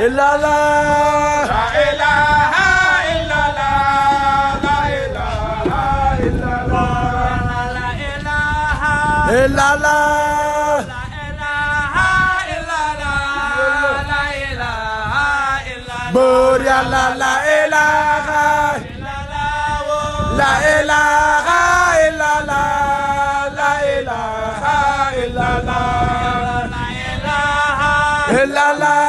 illallah La ilaha illallah, la ilaha illallah, la ilaha illallah Buur Yàlla la ilaha la ilaha illallah la ilaha illallah illallah